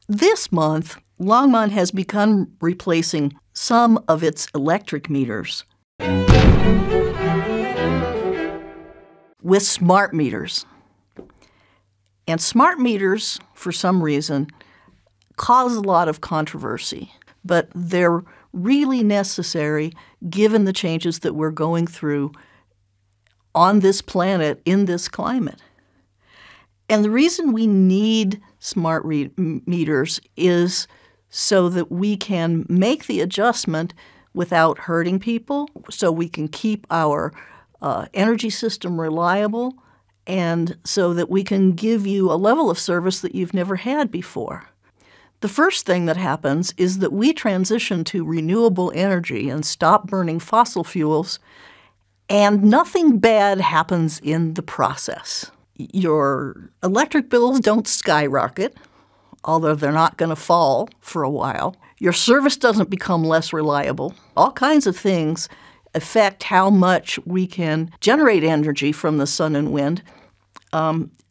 This month, Longmont has begun replacing some of its electric meters with smart meters. And smart meters, for some reason, cause a lot of controversy, but they're really necessary given the changes that we're going through on this planet in this climate. And the reason we need smart meters is so that we can make the adjustment without hurting people, so we can keep our energy system reliable, and so that we can give you a level of service that you've never had before. The first thing that happens is that we transition to renewable energy and stop burning fossil fuels, and nothing bad happens in the process. Your electric bills don't skyrocket, although they're not going to fall for a while. Your service doesn't become less reliable. All kinds of things affect how much we can generate energy from the sun and wind.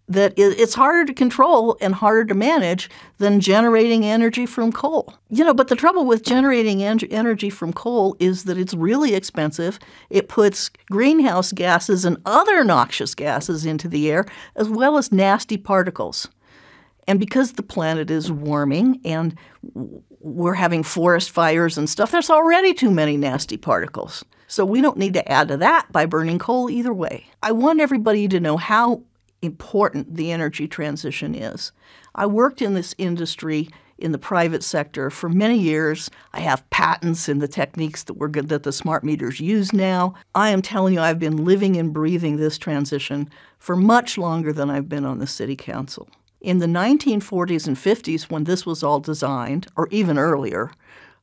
That it's harder to control and harder to manage than generating energy from coal. But the trouble with generating energy from coal is that it's really expensive. It puts greenhouse gases and other noxious gases into the air, as well as nasty particles. And because the planet is warming and we're having forest fires and stuff, there's already too many nasty particles. So we don't need to add to that by burning coal either way. I want everybody to know how important the energy transition is. I worked in this industry in the private sector for many years. I have patents in the techniques that the smart meters use now. I am telling you, I've been living and breathing this transition for much longer than I've been on the city council. In the 1940s and 50s, when this was all designed, or even earlier,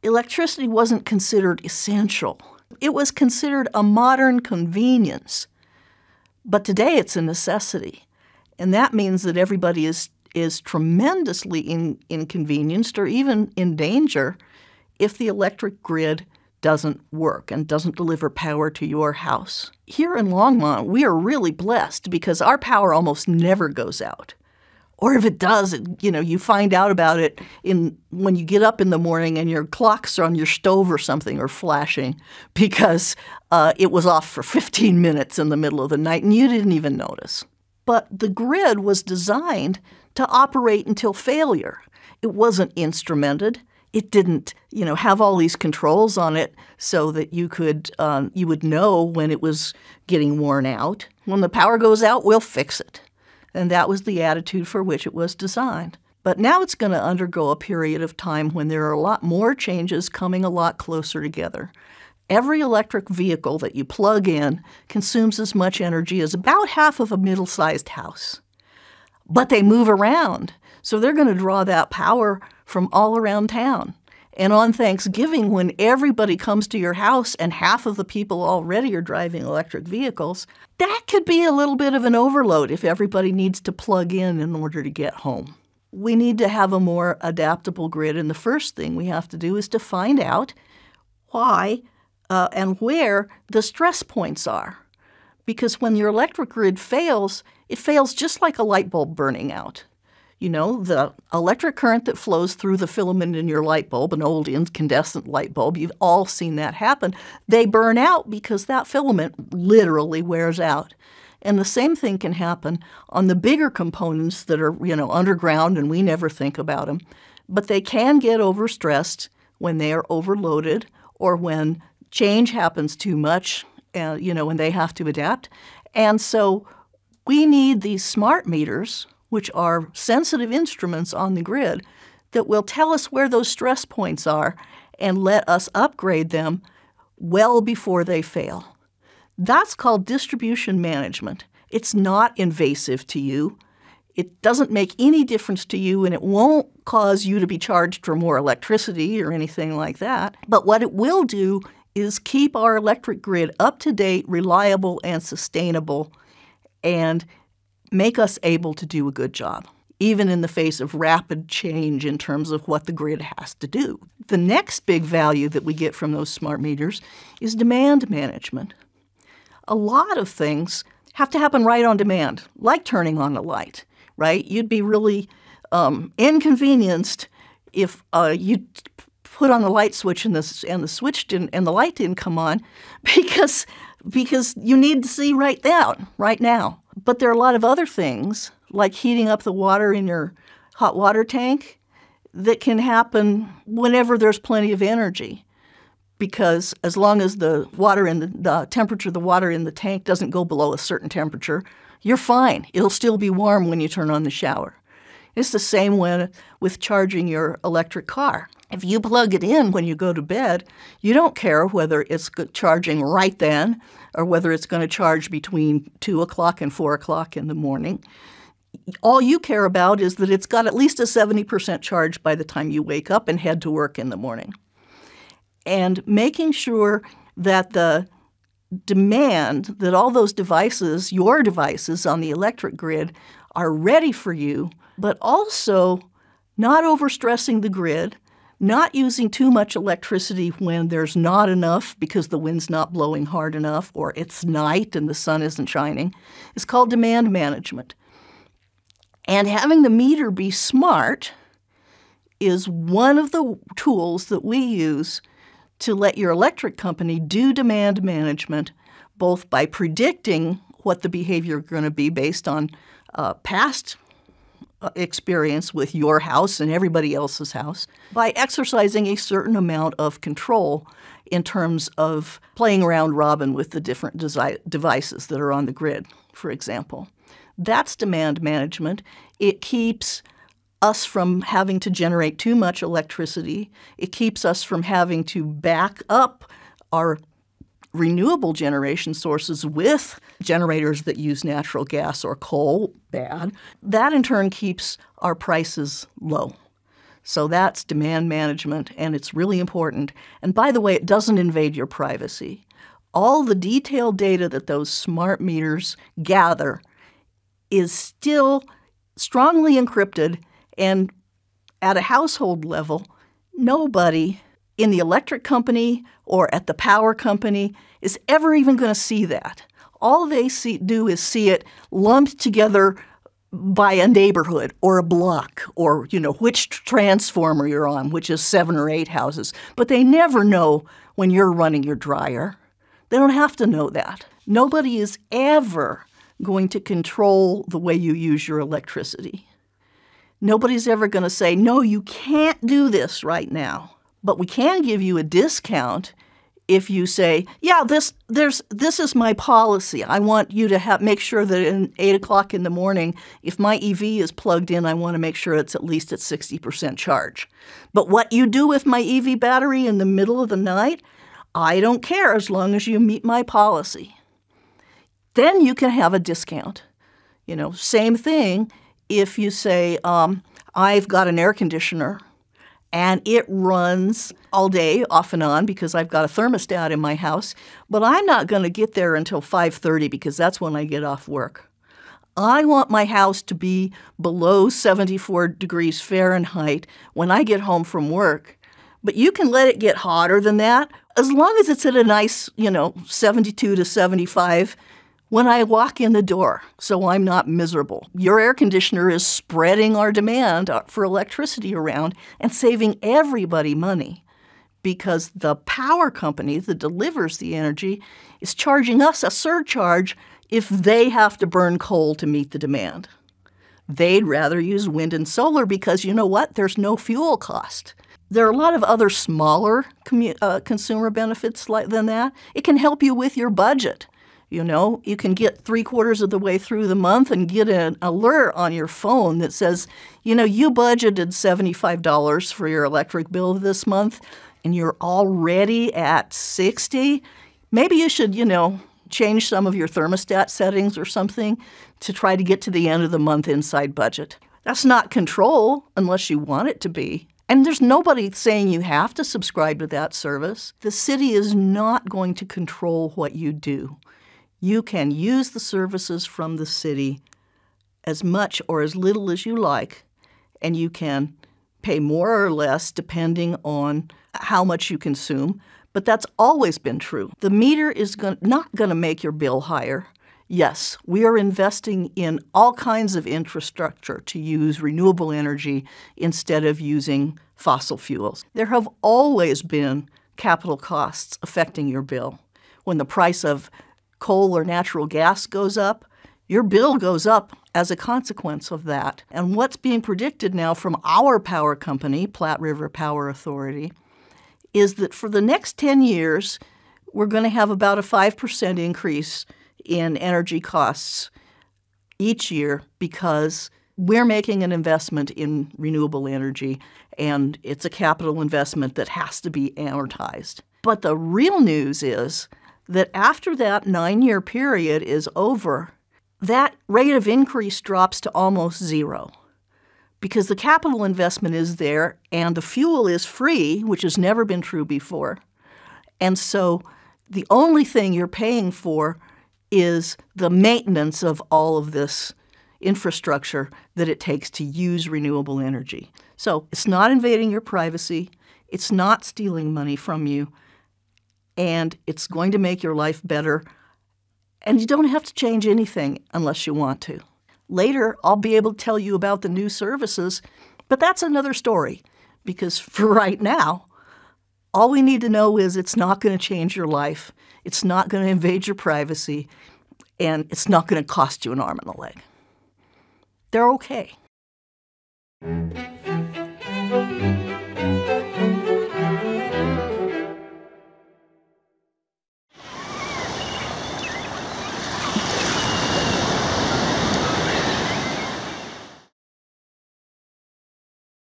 electricity wasn't considered essential. It was considered a modern convenience. But today it's a necessity. And that means that everybody is tremendously inconvenienced or even in danger if the electric grid doesn't work and doesn't deliver power to your house. Here in Longmont, we are really blessed because our power almost never goes out. Or if it does, you find out about it when you get up in the morning and your clocks on your stove or something are flashing because it was off for 15 minutes in the middle of the night and you didn't even notice. But the grid was designed to operate until failure. It wasn't instrumented. It didn't, have all these controls on it so that you would know when it was getting worn out. When the power goes out, we'll fix it. And that was the attitude for which it was designed. But now it's going to undergo a period of time when there are a lot more changes coming a lot closer together. Every electric vehicle that you plug in consumes as much energy as about half of a middle-sized house. But they move around, so they're going to draw that power from all around town. And on Thanksgiving, when everybody comes to your house and half of the people already are driving electric vehicles, that could be a little bit of an overload if everybody needs to plug in order to get home. We need to have a more adaptable grid, and the first thing we have to do is to find out why and where the stress points are. Because when your electric grid fails, it fails just like a light bulb burning out. The electric current that flows through the filament in your light bulb, an old incandescent light bulb, you've all seen that happen. They burn out because that filament literally wears out. And the same thing can happen on the bigger components that are, underground and we never think about them. But they can get overstressed when they are overloaded or when change happens too much, when they have to adapt. And so we need these smart meters, which are sensitive instruments on the grid, that will tell us where those stress points are and let us upgrade them well before they fail. That's called distribution management. It's not invasive to you. It doesn't make any difference to you, and it won't cause you to be charged for more electricity or anything like that. But what it will do is keep our electric grid up to date, reliable, and sustainable, and make us able to do a good job, even in the face of rapid change in terms of what the grid has to do. The next big value that we get from those smart meters is demand management. A lot of things have to happen right on demand, like turning on a light, right? You'd be really inconvenienced if you put on the light switch and the switch didn't and the light didn't come on because you need to see right now. But there are a lot of other things like heating up the water in your hot water tank that can happen whenever there's plenty of energy. Because as long as the temperature of the water in the tank doesn't go below a certain temperature, you're fine. It'll still be warm when you turn on the shower. It's the same with charging your electric car. If you plug it in when you go to bed, you don't care whether it's charging right then or whether it's going to charge between 2 o'clock and 4 o'clock in the morning. All you care about is that it's got at least a 70% charge by the time you wake up and head to work in the morning. And making sure that the demand, that all those devices, your devices on the electric grid, are ready for you, but also not overstressing the grid, not using too much electricity when there's not enough because the wind's not blowing hard enough or it's night and the sun isn't shining, is called demand management. And having the meter be smart is one of the tools that we use to let your electric company do demand management, both by predicting what the behavior is going to be based on past experience with your house and everybody else's house, by exercising a certain amount of control in terms of playing around robin with the different devices that are on the grid, for example. That's demand management. It keeps us from having to generate too much electricity. It keeps us from having to back up our renewable generation sources with generators that use natural gas or coal. Bad. That in turn keeps our prices low. So that's demand management, and it's really important. And by the way, it doesn't invade your privacy. All the detailed data that those smart meters gather is still strongly encrypted, and at a household level, nobody in the electric company or at the power company is ever even going to see that. All they do is see it lumped together by a neighborhood or a block or, which transformer you're on, which is 7 or 8 houses. But they never know when you're running your dryer. They don't have to know that. Nobody is ever going to control the way you use your electricity. Nobody's ever going to say, no, you can't do this right now. But we can give you a discount if you say, yeah, this is my policy. I want you to make sure that at 8 o'clock in the morning, if my EV is plugged in, I want to make sure it's at least at 60% charge. But what you do with my EV battery in the middle of the night, I don't care as long as you meet my policy. Then you can have a discount. Same thing if you say, I've got an air conditioner and it runs all day off and on because I've got a thermostat in my house, but I'm not going to get there until 5:30 because that's when I get off work. I want my house to be below 74 degrees Fahrenheit when I get home from work, but you can let it get hotter than that as long as it's at a nice, 72 to 75 when I walk in the door, so I'm not miserable. Your air conditioner is spreading our demand for electricity around and saving everybody money because the power company that delivers the energy is charging us a surcharge if they have to burn coal to meet the demand. They'd rather use wind and solar because, you know what, there's no fuel cost. There are a lot of other smaller consumer benefits than that. It can help you with your budget. You can get 3/4 of the way through the month and get an alert on your phone that says, you budgeted $75 for your electric bill this month and you're already at $60. Maybe you should, change some of your thermostat settings or something to try to get to the end of the month inside budget. That's not control unless you want it to be. And there's nobody saying you have to subscribe to that service. The city is not going to control what you do. You can use the services from the city as much or as little as you like, and you can pay more or less depending on how much you consume. But that's always been true. The meter is not going to make your bill higher. Yes, we are investing in all kinds of infrastructure to use renewable energy instead of using fossil fuels. There have always been capital costs affecting your bill. When the price of coal or natural gas goes up, your bill goes up as a consequence of that. And what's being predicted now from our power company, Platte River Power Authority, is that for the next 10 years, we're going to have about a 5% increase in energy costs each year because we're making an investment in renewable energy, and it's a capital investment that has to be amortized. But the real news is that after that 9-year period is over, that rate of increase drops to almost zero because the capital investment is there and the fuel is free, which has never been true before. And so the only thing you're paying for is the maintenance of all of this infrastructure that it takes to use renewable energy. So it's not invading your privacy, it's not stealing money from you, and it's going to make your life better. And you don't have to change anything unless you want to. Later, I'll be able to tell you about the new services, but that's another story because for right now, all we need to know is it's not going to change your life, it's not going to invade your privacy, and it's not going to cost you an arm and a leg. They're okay.